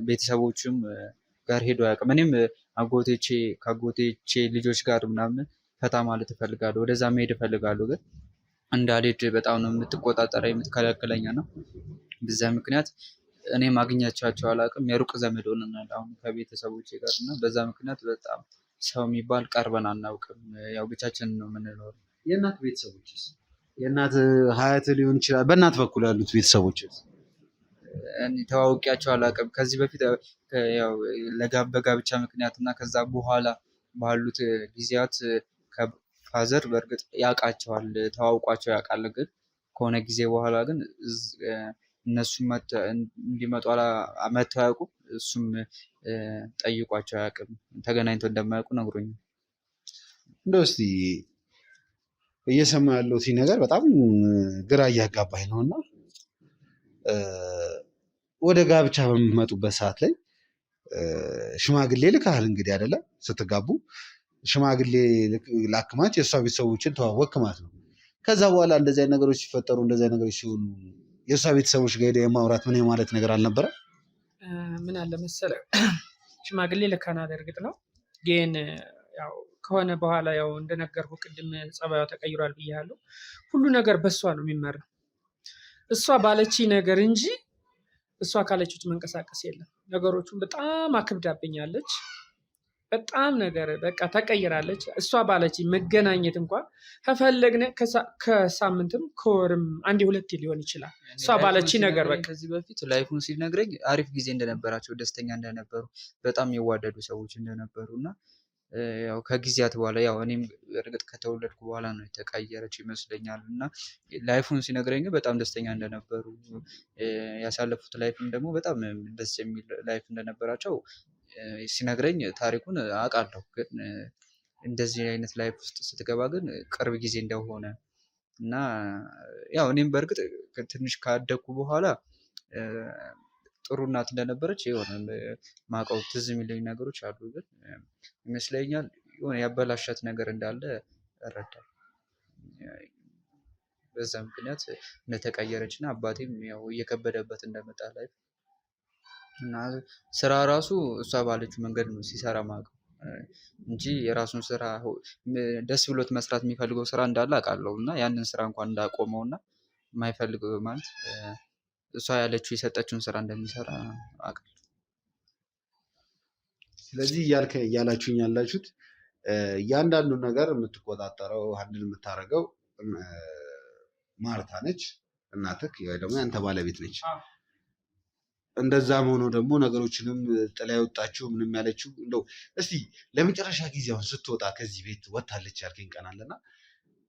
ቤተሰቦችም ጋር ሄዶ አያውቅም። እኔም ከአጎቴቼ ልጆች ጋር ምናምን ፈታ ማለት እፈልጋለሁ፣ ወደዛ መሄድ እፈልጋለሁ። ግን እንዳልሄድ በጣም ነው የምትቆጣጠረኝ፣ የምትከለክለኝ ነው። በዛ ምክንያት እኔ ማግኘቻቸው አላውቅም። የሩቅ ዘመድ ሆነናል አሁን ከቤተሰቦቼ ጋር እና በዛ ምክንያት በጣም ሰው የሚባል ቀርበን አናውቅም። ያው ብቻችንን ነው የምንኖረው። የእናት ቤተሰቦችስ? የእናት ሀያት ሊሆን ይችላል። በእናት በኩል ያሉት ቤተሰቦችስ? ተዋውቂያቸው አላውቅም። ከዚህ በፊት ያው በጋብቻ ምክንያት እና ከዛ በኋላ ባሉት ጊዜያት ከፋዘር በእርግጥ ያውቃቸዋል፣ ተዋውቋቸው ያውቃል። ግን ከሆነ ጊዜ በኋላ ግን እነሱ እንዲመጡ መጥተው አያውቁም። እሱም ጠይቋቸው አያውቅም። ተገናኝተው እንደማያውቁ ነግሮኛል። እንደው እስኪ እየሰማ ያለው ነገር በጣም ግራ እያጋባኝ ነው እና ወደ ጋብቻ በምትመጡበት ሰዓት ላይ ሽማግሌ ልካል እንግዲህ አይደለም ስትጋቡ ሽማግሌ ላክማት የእሷ ቤተሰቦችን ተዋወቅ ማለት ነው። ከዛ በኋላ እንደዚህ አይነት ነገሮች ሲፈጠሩ እንደዚህ አይነት ነገሮች ሲሆኑ የእሷ ቤተሰቦች ጋር ሄደህ የማውራት ምን ማለት ነገር አልነበረ? ምን አለ መሰለህ ሽማግሌ ልካናል፣ እርግጥ ነው ግን ያው ከሆነ በኋላ ያው እንደነገርኩ ቅድም ጸባዩ ተቀይሯል ብያለሁ። ሁሉ ነገር በእሷ ነው የሚመራው። እሷ ባለች ነገር እንጂ እሷ ካለች መንቀሳቀስ የለም። ነገሮቹን በጣም አክብዳብኛለች። በጣም ነገር በቃ ተቀይራለች። እሷ ባለች መገናኘት እንኳን ከፈለግን ከሳምንትም ከወርም አንዴ ሁለቴ ሊሆን ይችላል። እሷ ባለች ነገር በቃ ከዚህ በፊት ላይፉን ሲነግረኝ አሪፍ ጊዜ እንደነበራቸው፣ ደስተኛ እንደነበሩ፣ በጣም የዋደዱ ሰዎች እንደነበሩ እና ያው ከጊዜያት በኋላ ያው እኔም እርግጥ ከተወለድኩ በኋላ ነው የተቀየረች ይመስለኛል እና ላይፉን ሲነግረኝ በጣም ደስተኛ እንደነበሩ ያሳለፉት ላይፍም ደግሞ በጣም ደስ የሚል ላይፍ እንደነበራቸው ሲነግረኝ ታሪኩን አውቃለሁ። ግን እንደዚህ አይነት ላይፍ ውስጥ ስትገባ ግን ቅርብ ጊዜ እንደሆነ እና ያው እኔም በእርግጥ ትንሽ ካደግኩ በኋላ ጥሩ እናት እንደነበረች የሆነ ማውቀው ትዝ የሚለኝ ነገሮች አሉ። ግን ይመስለኛል የሆነ ያበላሻት ነገር እንዳለ እረዳለሁ። በዛ ምክንያት እንደተቀየረች እና አባቴም ያው እየከበደበት እንደመጣ ላይፍ እና ስራ ራሱ እሷ ባለችው መንገድ ነው ሲሰራ ማውቀው እንጂ የራሱን ስራ ደስ ብሎት መስራት የሚፈልገው ስራ እንዳለ አውቃለሁ። እና ያንን ስራ እንኳን እንዳቆመው እና የማይፈልገው ማለት እሷ ያለችው የሰጠችውን ስራ እንደሚሰራ አውቃለሁ። ስለዚህ እያላችሁኝ ያላችሁት እያንዳንዱ ነገር የምትቆጣጠረው አንድን የምታደርገው ማርታ ነች፣ እናትህ ወይ ደግሞ ያንተ ባለቤት ነች። እንደዛም ሆኖ ደግሞ ነገሮችንም ጥላ የወጣችው ምንም ያለችው እንደው እስቲ ለመጨረሻ ጊዜ አሁን ስትወጣ ከዚህ ቤት ወታለች ያልከኝ ቀን አለና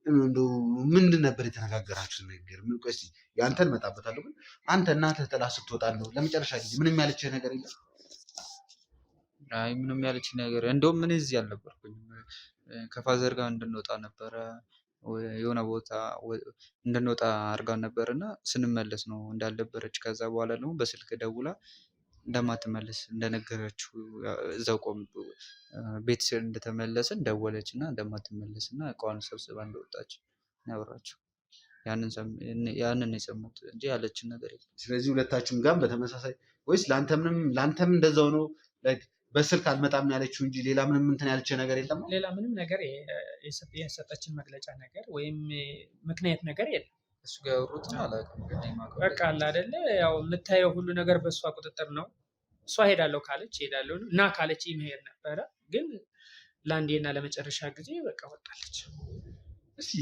እንደው ምንድን ነበር የተነጋገራችሁ ነገር? ምን ቆይ እስቲ ያንተን መጣበታለሁ። ግን አንተ እናትህ ጥላ ስትወጣ ነው ለመጨረሻ ጊዜ ምንም ያለችህ ነገር የለም? አይ ምንም ያለችኝ ነገር እንደውም ምን እዚህ አልነበርኩኝም። ከፋዘር ጋር እንድንወጣ ነበረ የሆነ ቦታ እንድንወጣ አድርጋን ነበር እና ስንመለስ ነው እንዳልነበረች። ከዛ በኋላ ደግሞ በስልክ ደውላ እንደማትመለስ እንደነገረችው እዛው ቆም ቤት እንደተመለስን ደወለች እና እንደማትመለስ እና እቃዋን ሰብስባ እንደወጣች ያወራችው። ያንን የሰሙት እንጂ ያለችን ነገር የለም። ስለዚህ ሁለታችሁም ጋር በተመሳሳይ ወይስ ለአንተም እንደዛው ነው? በስልክ አልመጣም ያለችው እንጂ ሌላ ምንም እንትን ያለችው ነገር የለም? ሌላ ምንም ነገር የሰጠችን መግለጫ ነገር ወይም ምክንያት ነገር የለም። እሱ ጋር ያወሩት አላውቅም። በቃ አለ አይደለ ያው የምታየው ሁሉ ነገር በእሷ ቁጥጥር ነው። እሷ ሄዳለሁ ካለች ሄዳለሁ እና ካለች መሄድ ነበረ። ግን ለአንዴና ለመጨረሻ ጊዜ በቃ ወጣለች። እስቲ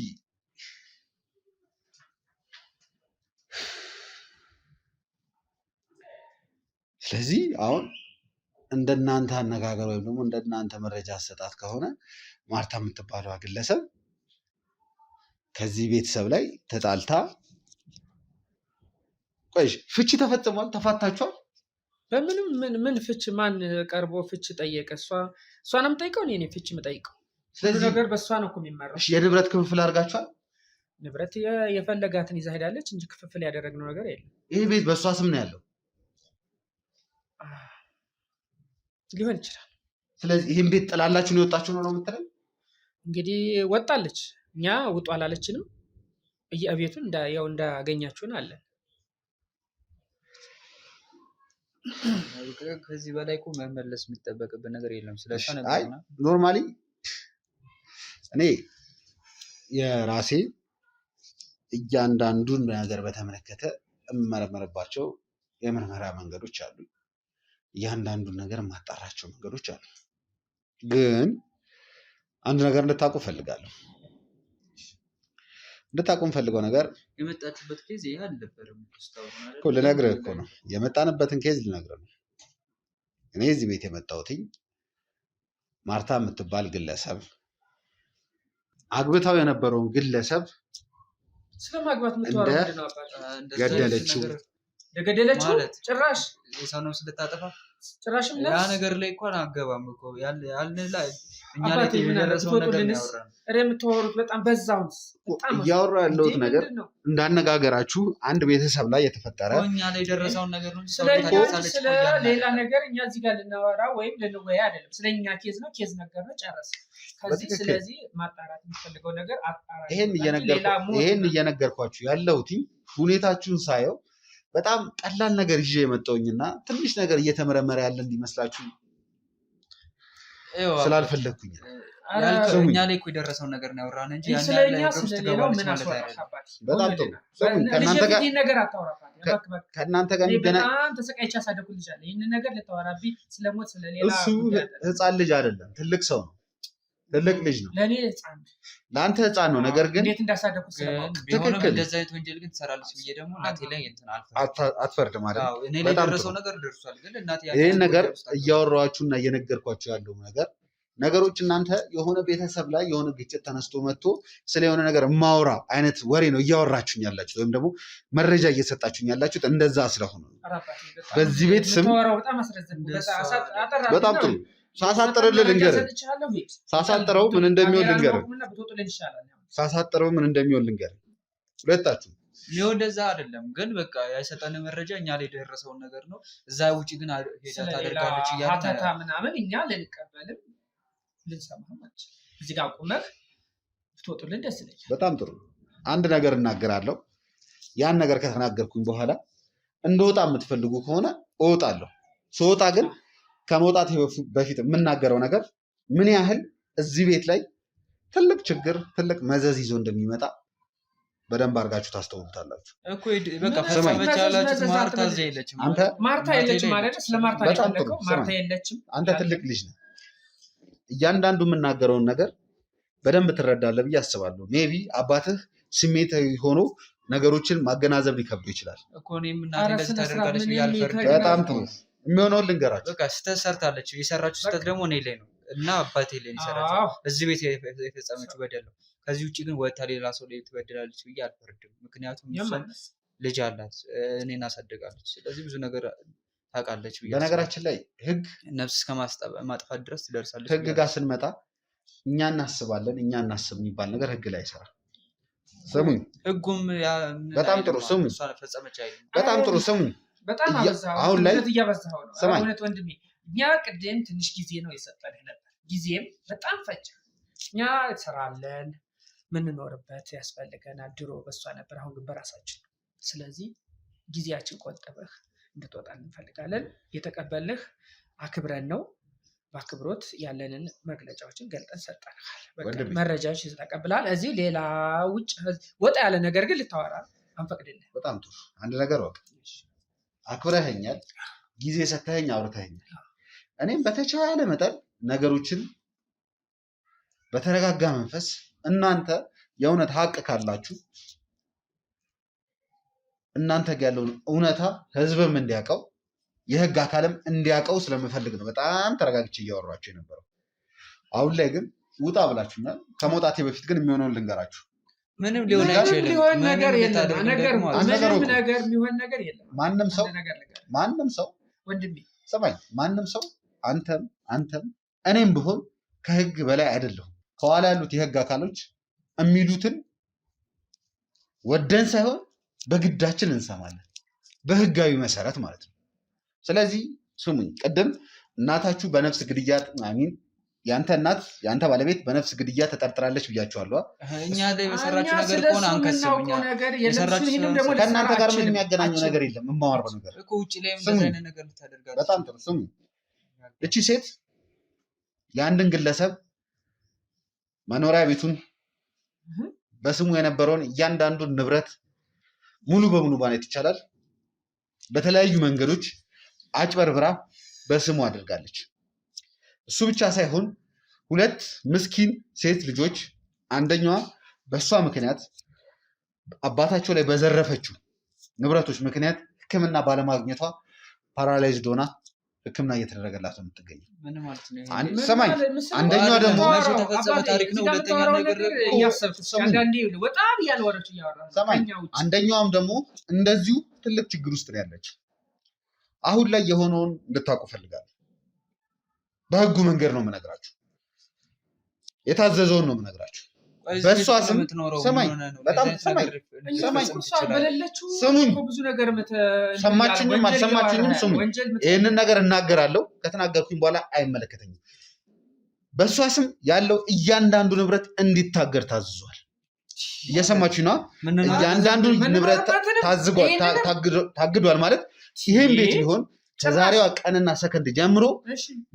ስለዚህ አሁን እንደናንተ አነጋገር ወይም ደግሞ እንደናንተ መረጃ አሰጣጥ ከሆነ ማርታ የምትባለዋ ግለሰብ ከዚህ ቤተሰብ ላይ ተጣልታ ቆይ ፍቺ ተፈጽሟል? ተፋታችኋል? በምንም ምን ፍቺ? ማን ቀርቦ ፍቺ ጠየቀ? እሷ ነው የምጠይቀው? እኔ ፍቺ የምጠይቀው? ስለዚህ ነገር በእሷ ነው እኮ የሚመራው። የንብረት ክፍፍል አድርጋችኋል? ንብረት የፈለጋትን ይዛ ሄዳለች እንጂ ክፍፍል ያደረግነው ነገር የለም። ይህ ቤት በእሷ ስም ነው ያለው ሊሆን ይችላል። ስለዚህ ይህን ቤት ጥላላችሁ ነው የወጣችሁ ነው የምትለኝ? እንግዲህ ወጣለች። እኛ ውጡ አላለችንም። ቤቱን ያው እንዳገኛችሁን አለን። ከዚህ በላይ እኮ መመለስ የሚጠበቅብን ነገር የለም። ኖርማሊ እኔ የራሴ እያንዳንዱን ነገር በተመለከተ የምመረመርባቸው የምርመራ መንገዶች አሉ። እያንዳንዱን ነገር የማጣራቸው መንገዶች አሉ። ግን አንድ ነገር እንድታውቁ እፈልጋለሁ። እንድታቁም ፈልገው ነገር የመጣችበት ኬዝ ይሄ አልነበረም እኮ ልነግርህ እኮ ነው። የመጣንበትን ኬዝ ልነግርህ ነው። እኔ እዚህ ቤት የመጣሁትኝ ማርታ የምትባል ግለሰብ አግብታው የነበረውን ግለሰብ ስለማግባት ገደለችው የገደለችው ጭራሽ የሰው ነው ስለታጠፋ ጭራሽም ያ ነገር ላይ እንኳን አገባም እኮ ያልን ላይ እኛ ላይ የደረሰው ነገር ነው ያወራነው። የምታወሩት በጣም በዛውንስ እያወራ ያለሁት ነገር እንዳነጋገራችሁ አንድ ቤተሰብ ላይ የተፈጠረ እኛ ላይ የደረሰውን ነገር ነው። ስለ ሌላ ነገር እኛ እዚህ ጋር ልናወራ ወይም ልንወያ አይደለም። ስለኛ ኬዝ ነው። ኬዝ ነገር ነው ጨረስ። ከዚህ ስለዚህ ማጣራት የሚፈልገው ነገር አጣራ። ይሄን እየነገርኳችሁ ያለሁት ሁኔታችሁን ሳየው በጣም ቀላል ነገር ይዤ የመጣሁኝና ትንሽ ነገር እየተመረመረ ያለ እንዲመስላችሁ ስላልፈለግኩኝ እኛ ላይ እኮ የደረሰውን ነገር ነው ያወራን እንጂ ያን በጣም ጥሩ ከእናንተ ጋር በጣም ተሰቃይቼ ያሳደኩ ልጅ አለ። ይህንን ነገር ልታወራብኝ ስለሞት ስለሌላ እሱ ህፃን ልጅ አይደለም፣ ትልቅ ሰው ነው። ትልቅ ልጅ ነው። ለእኔ ህፃን ለአንተ ህፃን ነው። ነገር ግን እንዴት እንዳሳደኩ ስለማውቅ ትክክል። እንደዛ አይነት ወንጀል ግን ትሰራለች ብዬ ደግሞ እናቴ ላይ እንትን አትፈርድም አይደል? እኔ ላይ የደረሰው ነገር ደርሷል። ግን እናቴ ይህን ነገር እያወራኋችሁና እየነገርኳችሁ ያለው ነገር ነገሮች እናንተ የሆነ ቤተሰብ ላይ የሆነ ግጭት ተነስቶ መጥቶ ስለ የሆነ ነገር ማውራ አይነት ወሬ ነው እያወራችሁኝ ያላችሁት፣ ወይም ደግሞ መረጃ እየሰጣችሁኝ ያላችሁት እንደዛ ስለሆነ በዚህ ቤት ስም በጣም ጥሩ ሳሳጥርልህ ልንገርህ፣ ሳሳጥረው ምን እንደሚሆን ልንገርህ፣ ሁለታችሁ ሊሆን እንደዛ አይደለም። ግን በቃ ያሰጠን መረጃ እኛ ላይ የደረሰውን ነገር ነው። እዛ ውጪ ግን ሄዳ ታደርጋለች እያለ ምናምን እኛ ልንቀበልም ልንሰማም አንችልም። እዚህ ጋር ቁመህ ብትወጡልን ደስ ይለኛል። በጣም ጥሩ። አንድ ነገር እናገራለሁ። ያን ነገር ከተናገርኩኝ በኋላ እንደወጣ የምትፈልጉ ከሆነ እወጣለሁ። ስወጣ ግን ከመውጣት በፊት የምናገረው ነገር ምን ያህል እዚህ ቤት ላይ ትልቅ ችግር፣ ትልቅ መዘዝ ይዞ እንደሚመጣ በደንብ አድርጋችሁ ታስተውሉታላችሁ። ማርታ የለችም ማለት ስለ ማርታ የለችም። አንተ ትልቅ ልጅ ነህ። እያንዳንዱ የምናገረውን ነገር በደንብ ትረዳለህ ብዬ አስባለሁ። ሜቢ አባትህ ስሜታዊ ሆኖ ነገሮችን ማገናዘብ ሊከብዱ ይችላል። በጣም ጥሩ። የሚሆነውን ልንገራችሁ። በቃ ስህተት ሰርታለች። የሰራችው ስህተት ደግሞ እኔ ላይ ነው እና አባቴ ላይ የሰራችው እዚህ ቤት የፈጸመችው በደል ነው። ከዚህ ውጭ ግን ወታ ሌላ ሰው ላይ ትበድላለች ብዬ አልፈርድም። ምክንያቱም ልጅ አላት፣ እኔን አሳድጋለች። ስለዚህ ብዙ ነገር ታውቃለች ብዬ በነገራችን ላይ ህግ ነፍስ እስከ ማጥፋት ድረስ ትደርሳለች። ህግ ጋር ስንመጣ እኛ እናስባለን፣ እኛ እናስብ የሚባል ነገር ህግ ላይ አይሰራም። ስሙኝ፣ ህጉም በጣም ጥሩ ስሙኝ፣ በጣም ጥሩ ስሙኝ። በጣም አሁን ላይ እያበዛኸው ነው እውነት ወንድሜ። እኛ ቅድም ትንሽ ጊዜ ነው የሰጠንህ ነበር፣ ጊዜም በጣም ፈጀ። እኛ እንሰራለን፣ ምንኖርበት ያስፈልገናል። ድሮ በሷ ነበር፣ አሁን ግን በራሳችን። ስለዚህ ጊዜያችን ቆጥበህ እንድትወጣ እንፈልጋለን። የተቀበልንህ አክብረን ነው። በአክብሮት ያለንን መግለጫዎችን ገልጠን ሰጠንሃል። መረጃዎች ተቀብለሃል። እዚህ ሌላ ውጭ ወጣ ያለ ነገር ግን ልታወራ አንፈቅድልህ። በጣም ጥሩ። አንድ ነገር ወቅ አክብረኸኛል፣ ጊዜ ሰተኸኝ አውርተኸኛል። እኔም በተቻለ መጠን ነገሮችን በተረጋጋ መንፈስ እናንተ የእውነት ሀቅ ካላችሁ እናንተ ጋር ያለውን እውነታ ህዝብም እንዲያውቀው የህግ አካልም እንዲያውቀው ስለምፈልግ ነው በጣም ተረጋግቼ እያወራችሁ የነበረው። አሁን ላይ ግን ውጣ ብላችሁኛል። ከመውጣቴ በፊት ግን የሚሆነውን ልንገራችሁ። ምንም ሊሆን ነገር የለም። ማንም ሰው ወንድሜ ሰማኝ፣ ማንም ሰው አንተም እኔም ብሆን ከህግ በላይ አይደለሁም። ከኋላ ያሉት የህግ አካሎች የሚሉትን ወደን ሳይሆን በግዳችን እንሰማለን፣ በህጋዊ መሰረት ማለት ነው። ስለዚህ ስሙኝ፣ ቅድም እናታችሁ በነፍስ ግድያ ያንተ እናት ያንተ ባለቤት በነፍስ ግድያ ተጠርጥራለች ብያችኋለሁ። እኛ ላይ በሰራችሁ ነገር ከሆነ አንከስም። ከእናንተ ጋር ምን የሚያገናኘው ነገር የለም። የማወራው ነገር እኮ ውጭ ላይ እንደዛ አይነት ነገር ልታደርጋለች። በጣም ጥሩ ስሙ። እቺ ሴት የአንድን ግለሰብ መኖሪያ ቤቱን በስሙ የነበረውን እያንዳንዱን ንብረት ሙሉ በሙሉ ማለት ይቻላል በተለያዩ መንገዶች አጭበርብራ በስሙ አድርጋለች። እሱ ብቻ ሳይሆን ሁለት ምስኪን ሴት ልጆች አንደኛዋ በእሷ ምክንያት አባታቸው ላይ በዘረፈችው ንብረቶች ምክንያት ሕክምና ባለማግኘቷ ፓራላይዝድ ሆና ሕክምና እየተደረገላት ነው የምትገኘው። ሰማኝ። አንደኛዋ ደግሞ አንደኛዋም ደግሞ እንደዚሁ ትልቅ ችግር ውስጥ ነው ያለች። አሁን ላይ የሆነውን እንድታውቁ ፈልጋለሁ። በህጉ መንገድ ነው የምነግራችሁ፣ የታዘዘውን ነው የምነግራችሁ። በእሷ ስም ሰማኝ፣ በጣም ሰማኝ፣ ስሙኝ፣ ሰማችሁኝም አልሰማችሁኝም ስሙኝ። ይህንን ነገር እናገራለሁ፣ ከተናገርኩኝ በኋላ አይመለከተኝም። በእሷ ስም ያለው እያንዳንዱ ንብረት እንዲታገር ታዝዟል። እየሰማችሁ ነው? እያንዳንዱ ንብረት ታግዷል ማለት ይህም ቤት ቢሆን ከዛሬዋ ቀንና ሰከንድ ጀምሮ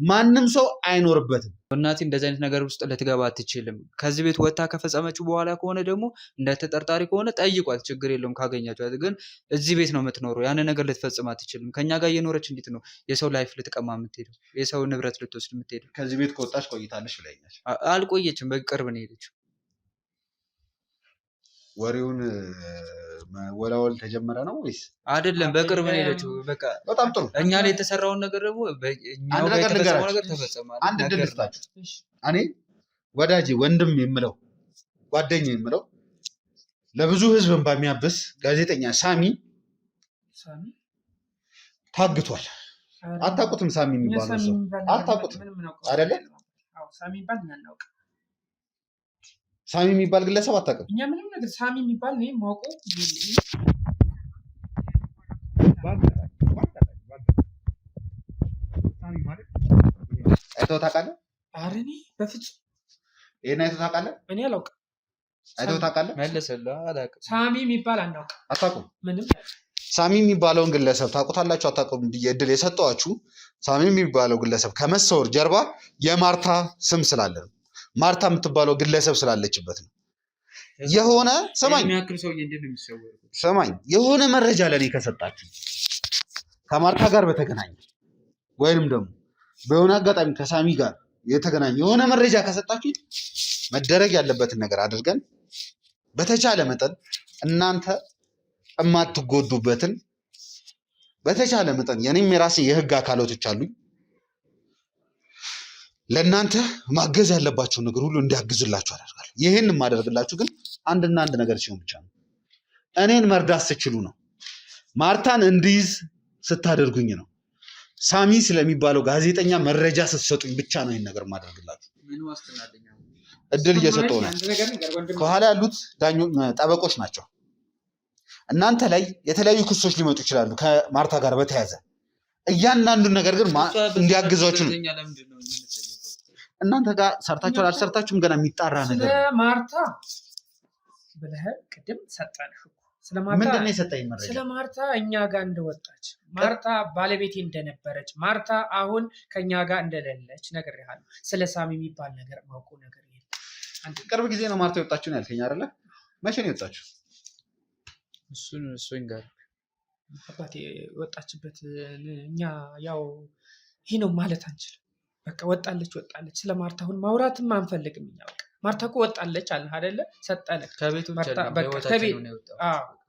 ማንም ሰው አይኖርበትም። እናቴ እንደዚህ አይነት ነገር ውስጥ ልትገባ አትችልም። ከዚህ ቤት ወጥታ ከፈጸመችው በኋላ ከሆነ ደግሞ እንደ ተጠርጣሪ ከሆነ ጠይቋት፣ ችግር የለውም ካገኛችኋት። ግን እዚህ ቤት ነው የምትኖረው፣ ያንን ነገር ልትፈጽም አትችልም። ከኛ ጋር እየኖረች እንዴት ነው የሰው ላይፍ ልትቀማ የምትሄደው? የሰው ንብረት ልትወስድ የምትሄደው? ከዚህ ቤት ከወጣች ቆይታለች ብላኛል። አልቆየችም፣ በቅርብ ነው የሄደችው። ወሬውን ወላወል ተጀመረ ነው ወይስ አይደለም? በቅርብ ነው የሄደችው። በቃ በጣም ጥሩ። እኛ ላይ የተሰራውን ነገር ደግሞ አንድ ነገር ተፈጸመ። አንድ ድል ልስጣችሁ። እኔ ወዳጄ ወንድም የምለው ጓደኛ የምለው ለብዙ ህዝብን በሚያብስ ጋዜጠኛ ሳሚ ታግቷል። አታውቁትም? ሳሚ የሚባለው ሰው አታውቁትም አይደለ? ሳሚ የሚባል ግለሰብ አታውቅም? እኛ ምንም ነገር ሳሚ የሚባል ነው የማውቀው። አይተኸው ታውቃለህ? ኧረ እኔ በፍፁም ይሄን አይተኸው ታውቃለህ? እኔ አላውቅም። አይተኸው ታውቃለህ? መለሰልህ። አላውቅም። ሳሚ የሚባል አናውቅም። አታውቁም? ምንም። ሳሚ የሚባለውን ግለሰብ ታውቁታላችሁ አታውቁም ብዬ እድል የሰጠኋችሁ ሳሚ የሚባለው ግለሰብ ከመሰወር ጀርባ የማርታ ስም ስላለ ነው። ማርታ የምትባለው ግለሰብ ስላለችበት ነው። የሆነ ሰማኝ የሆነ መረጃ ለኔ ከሰጣችሁ ከማርታ ጋር በተገናኘ ወይንም ደግሞ በሆነ አጋጣሚ ከሳሚ ጋር የተገናኘ የሆነ መረጃ ከሰጣችሁ መደረግ ያለበትን ነገር አድርገን በተቻለ መጠን እናንተ የማትጎዱበትን በተቻለ መጠን የኔም የራሴ የህግ አካላቶች አሉኝ ለእናንተ ማገዝ ያለባቸውን ነገር ሁሉ እንዲያግዙላችሁ አደርጋለሁ። ይህን የማደርግላችሁ ግን አንድና አንድ ነገር ሲሆን ብቻ ነው። እኔን መርዳት ስችሉ ነው። ማርታን እንዲይዝ ስታደርጉኝ ነው። ሳሚ ስለሚባለው ጋዜጠኛ መረጃ ስትሰጡኝ ብቻ ነው ይህን ነገር የማደርግላችሁ። እድል እየሰጠው ነው። ከኋላ ያሉት ጠበቆች ናቸው። እናንተ ላይ የተለያዩ ክሶች ሊመጡ ይችላሉ ከማርታ ጋር በተያያዘ እያንዳንዱን ነገር ግን እንዲያግዟችሁ ነው። እናንተ ጋር ሰርታችኋል አልሰርታችሁም ገና የሚጣራ ነገር ማርታ ብለህ ቅድም ሰጠንህ እኮ ምንድን ነው የሰጠኝ መረጃ? ስለ ማርታ እኛ ጋር እንደወጣች ማርታ ባለቤቴ እንደነበረች ማርታ አሁን ከኛ ጋር እንደሌለች ነግሬሃለሁ። ስለ ሳሚ የሚባል ነገር ማውቀው ነገር የለም። ቅርብ ጊዜ ነው ማርታ የወጣችሁ ነው ያልከኝ አይደለ? መቼ ነው የወጣችሁ? እሱን ጋር አባቴ ወጣችበት እኛ ያው ይህ ነው ማለት አንችልም። በቃ ወጣለች። ስለ ማርታ አሁን ማውራትም አንፈልግም። እኛ በቃ ማርታ እኮ ወጣለች አለ አይደለ? ሰጠነህ ከቤቱ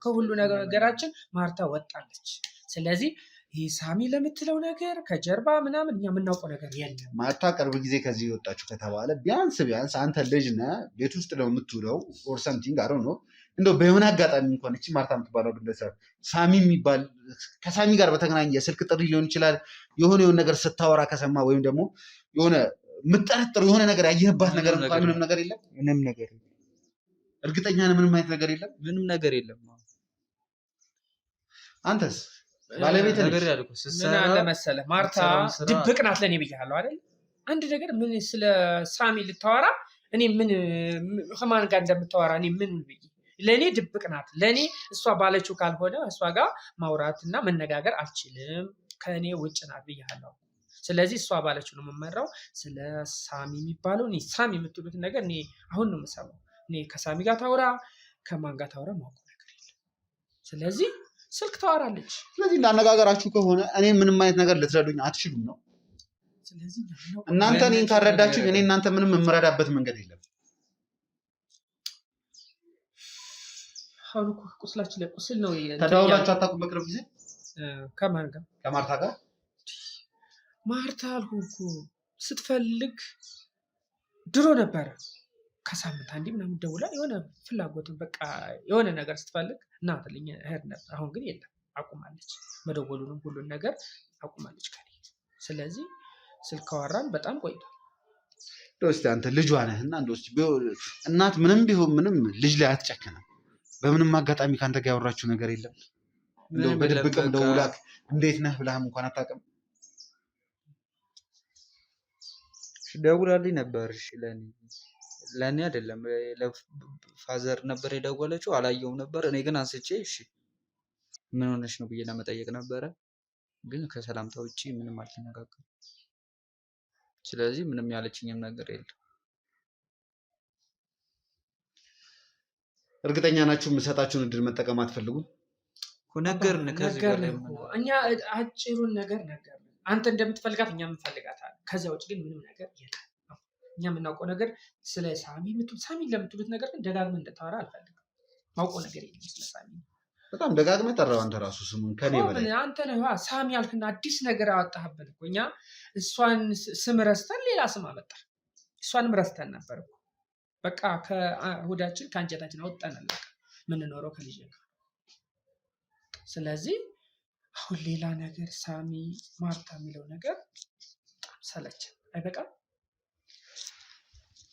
ከሁሉ ነገራችን ማርታ ወጣለች። ስለዚህ ይህ ሳሚ ለምትለው ነገር ከጀርባ ምናምን እኛ የምናውቀው ነገር የለም። ማርታ ቅርብ ጊዜ ከዚህ የወጣችሁ ከተባለ ቢያንስ አንተ ልጅ ነህ፣ ቤት ውስጥ ነው የምትውለው ኦር ሰምቲንግ አሮ ነው እንደው በሆነ አጋጣሚ እንኳን እቺ ማርታ የምትባለው ግለሰብ ሳሚ የሚባል ከሳሚ ጋር በተገናኘ የስልክ ጥሪ ሊሆን ይችላል የሆነ ነገር ስታወራ ከሰማ ወይም ደግሞ የሆነ የምትጠረጥር የሆነ ነገር ያየህባት ነገር እንኳን ምንም ነገር የለም። ምንም ነገር የለም። እርግጠኛ ነህ? ምንም አይነት ነገር የለም። ምንም ነገር የለም። አንተስ ባለቤት ነገር ያልኩ ምን አለ መሰለህ ማርታ ድብቅ ናት ለኔ ብያለሁ አይደል? አንድ ነገር ምን ስለ ሳሚ ልታወራ እኔ ምን ከማን ጋር እንደምታወራ እኔ ምን ብዬ ለኔ ድብቅ ናት። ለኔ እሷ ባለችው ካልሆነ እሷ ጋር ማውራትና መነጋገር አልችልም። ከኔ ውጭ ናት ብያለሁ። ስለዚህ እሷ ባለችው ነው የምመራው። ስለ ሳሚ የሚባለው እኔ ሳሚ የምትሉት ነገር እኔ አሁን ነው የምሰማው። እኔ ከሳሚ ጋር ታውራ ከማን ጋር ታውራ ማውቀው ነገር የለም። ስለዚህ ስልክ ታወራለች። ስለዚህ እንዳነጋገራችሁ ከሆነ እኔ ምንም አይነት ነገር ልትረዱኝ አትችሉም ነው። ስለዚህ እናንተ እኔን ካረዳችሁ እኔ እናንተ ምንም የምረዳበት መንገድ የለም። አሁን እኮ ቁስላችን ላይ ቁስል ነው። ተደዋውላችሁ አታውቁም? በቅርብ ጊዜ ከማን ጋር? ከማርታ ጋር። ማርታ አልኩህ እኮ ስትፈልግ ድሮ ነበረ ከሳምንት አንዴ ምናምን ደውላ የሆነ ፍላጎትን በቃ የሆነ ነገር ስትፈልግ እና ትልኝ እህድ ነበር። አሁን ግን የለም አቁማለች። መደወሉንም ሁሉን ነገር አቁማለች ከኔ። ስለዚህ ስልክ አወራን በጣም ቆይቷል። እስኪ አንተ ልጇ ነህና እንደው እናት ምንም ቢሆን ምንም ልጅ ላይ አትጨክንም። በምንም አጋጣሚ ከአንተ ጋር ያወራችው ነገር የለም? እንደው በድብቅም ደውላ እንዴት ነህ ብላህም እንኳን አታውቅም? ደውላልኝ ነበር። እሺ ለእኔ አይደለም ለፋዘር ነበር የደወለችው። አላየውም ነበር። እኔ ግን አንስቼ እሺ ምን ሆነሽ ነው ብዬ ለመጠየቅ ነበረ። ግን ከሰላምታ ውጭ ምንም አልተነጋገርም። ስለዚህ ምንም ያለችኝም ነገር የለም። እርግጠኛ ናችሁ የምሰጣችሁን እድል መጠቀም አትፈልጉም? ነገርን ከዚህ ጋር እኛ አጭሩን ነገር ነገር አንተ እንደምትፈልጋት እኛ የምንፈልጋታለን። ከዚያ ውጭ ግን ምንም ነገር የለም። እኛ የምናውቀው ነገር ስለ ሳሚን ለምትሉት ነገር ግን ደጋግመህ እንድታወራ አልፈልግም። ማውቀው ነገር የለም ስለ ሳሚ። በጣም ደጋግመህ ጠራው አንተ ራሱ ስሙን ከኔ በላይ። አንተ ነህ ሳሚ ያልክና አዲስ ነገር አወጣህበት እኮ። እኛ እሷን ስም ረስተን ሌላ ስም አመጣ። እሷንም ረስተን ነበር እኮ። በቃ ከሆዳችን ከአንጀታችን አወጣን የምንኖረው ከልጅ ጋር። ስለዚህ አሁን ሌላ ነገር ሳሚ ማርታ የሚለው ነገር በጣም ሰለቸን። አይበቃም?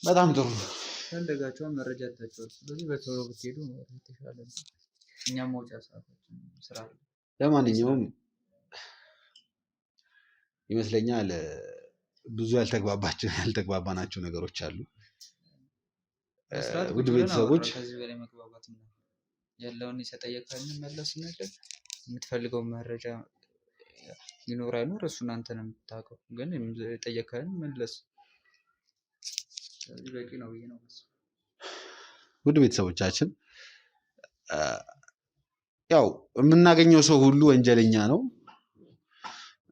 በጣም ጥሩ ፈለጋቸውን መረጃ ታቸዋል። ስለዚህ በቶሎ ብትሄዱ የተሻለ ነው። እኛም መውጫ ሰዓታችን ስራ አለ። ለማንኛውም ይመስለኛል ብዙ ያልተግባባናቸው ነገሮች አሉ። ውድ ቤተሰቦች ከዚህ በላይ መግባባት ነው ያለውን የጠየቀን መለስ ነገር የምትፈልገው መረጃ ይኖር አይኖር እሱን አንተ ነው የምታውቀው። ግን የጠየቀን መለስ በቂ ነው ብዬ ነው። ውድ ቤተሰቦቻችን ያው የምናገኘው ሰው ሁሉ ወንጀለኛ ነው፣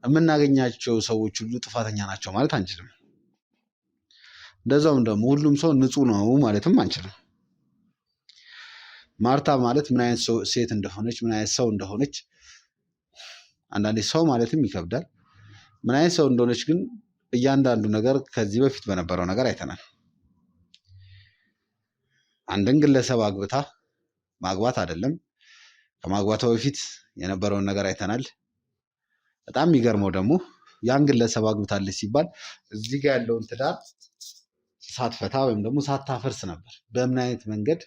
የምናገኛቸው ሰዎች ሁሉ ጥፋተኛ ናቸው ማለት አንችልም። እንደዛውም ደግሞ ሁሉም ሰው ንጹህ ነው ማለትም አንችልም። ማርታ ማለት ምን አይነት ሴት እንደሆነች ምን አይነት ሰው እንደሆነች አንዳንዴ ሰው ማለትም ይከብዳል። ምን አይነት ሰው እንደሆነች ግን እያንዳንዱ ነገር ከዚህ በፊት በነበረው ነገር አይተናል። አንድን ግለሰብ አግብታ ማግባት አይደለም ከማግባቷ በፊት የነበረውን ነገር አይተናል። በጣም የሚገርመው ደግሞ ያን ግለሰብ አግብታለች ሲባል እዚህ ጋር ያለውን ትዳር ሳትፈታ ወይም ደግሞ ሳታፈርስ ነበር። በምን አይነት መንገድ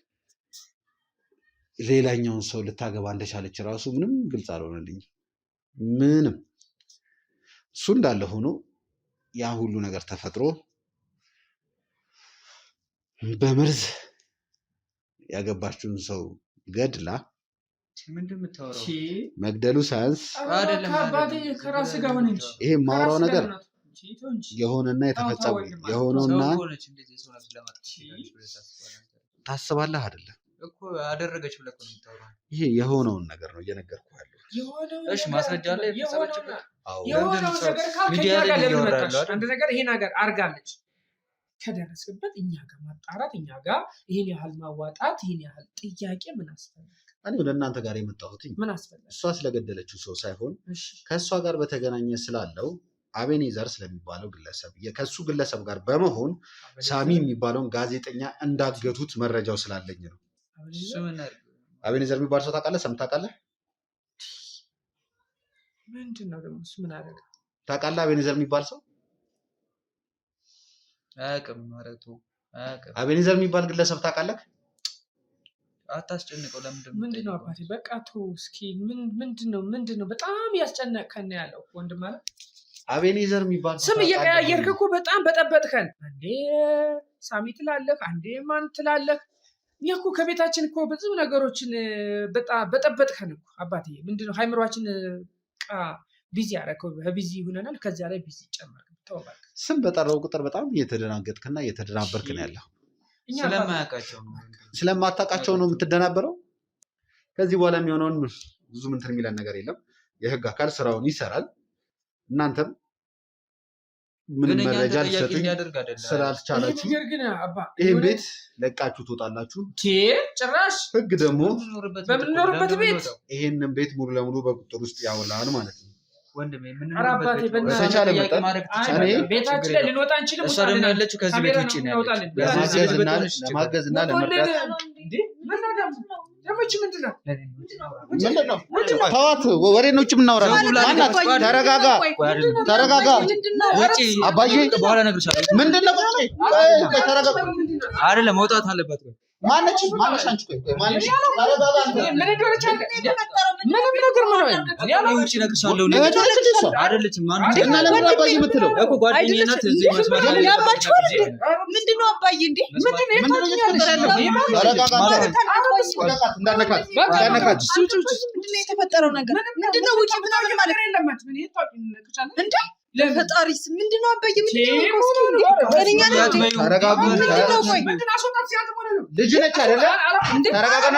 ሌላኛውን ሰው ልታገባ እንደቻለች ራሱ ምንም ግልጽ አልሆነልኝም። ምንም እሱ እንዳለ ሆኖ ያ ሁሉ ነገር ተፈጥሮ በመርዝ ያገባችውን ሰው ገድላ መግደሉ ሳያንስ ይሄ የማወራው ነገር የሆነና የተፈጸመ የሆነውና ታስባለህ አይደለም እኮ አደረገች ብለህ ነው የምታወራው። ይሄ የሆነውን ነገር ነው እየነገርኩህ ያለው። እሺ ማስረጃ ላይ የተሰበችበት የሆነውን ነገር ካልከኛ ጋር ለምን መጣሽ? አንድ ነገር ይሄ ነገር አርጋለች ከደረስክበት እኛ ጋር ማጣራት እኛ ጋር ይሄን ያህል ማዋጣት ይሄን ያህል ጥያቄ ምን አስፈልግ? እኔ ወደ እናንተ ጋር የመጣሁት ምን አስፈልግ? እሷ ስለገደለችው ሰው ሳይሆን ከእሷ ጋር በተገናኘ ስላለው አቤኔዘር ስለሚባለው ግለሰብ ከሱ ግለሰብ ጋር በመሆን ሳሚ የሚባለውን ጋዜጠኛ እንዳገቱት መረጃው ስላለኝ ነው። አቤኔዘር የሚባል ሰው ታውቃለህ? ሰምተህ ታውቃለህ? ምንድን ነው ደግሞ እሱ? ምን አደረገ ታውቃለህ? አቤኔዘር የሚባል ሰው አያውቅም ማለቱ አያውቅም። አቤኔዘር የሚባል ግለሰብ ታውቃለህ? አታስጨንቀው። ለምንድን ምንድን ነው አባቴ? በቃ ተው እስኪ። ምንድን ነው በጣም ያስጨነቅከን ያለው ወንድም ማለት አቤኔዘር የሚባል ስም እየቀያየርክ እኮ በጣም በጠበጥከን። አንዴ ሳሚ ትላለህ፣ አንዴ ማን ትላለህ። እኛ እኮ ከቤታችን እኮ ብዙ ነገሮችን በጠበጥከን እኮ አባቴ። ምንድነው ሃይምሯችን ቢዚ ያደረከው? በቢዚ ይሆነናል። ከዚያ ላይ ቢዚ ጨመርክ። ተወባክ ስም በጠራው ቁጥር በጣም እየተደናገጥክና እየተደናበርክ ነው ያለው። ስለማያውቃቸው ነው ስለማታውቃቸው ነው የምትደናበረው። ከዚህ በኋላ የሚሆነውን ብዙ እንትን የሚለን ነገር የለም። የህግ አካል ስራውን ይሰራል። እናንተም ምንም መረጃ ልትሰጡኝ ስላልቻላችሁ ይህን ቤት ለቃችሁ ትወጣላችሁ። ጭራሽ ህግ ደግሞ በምንኖርበት ቤት ይህንን ቤት ሙሉ ለሙሉ በቁጥር ውስጥ ያውላል ማለት ነው። በተቻለ መጠን ቤታችን ላይ ልንወጣ አንችልም። እሷ ደግሞ ያለችው ከዚህ ቤት ውጭ ነው ያለችው። ለማገዝና ለመርዳት ተዋት። ወሬ ነው የምናወራ። ማናት? ተረጋጋ። አባዬ በኋላ እነግርሻለሁ። ምንድን ነው? ተረጋጋ። አይደለም መውጣት አለባት። ማነች? አንቺ ቆይ ማነች? ተረጋጋ። ምን እንደሆነች ምንም ነገር እኔ ውጪ እነግርሻለሁ። አይደለችም እና ለምን አባዬ የምትለው እኮ ጓደኛዬ ናት። እዚህ መስማት ምንድን ነው አባዬ? እንዴ ምንድን ነው የተፈጠረው ነገር? ምንድን ነው? ውጪ ምናምን ማለት እንዴ ለፈጣሪስ ምንድን ነው አባዬ? ልጅ ነች አይደለ? ተረጋጋና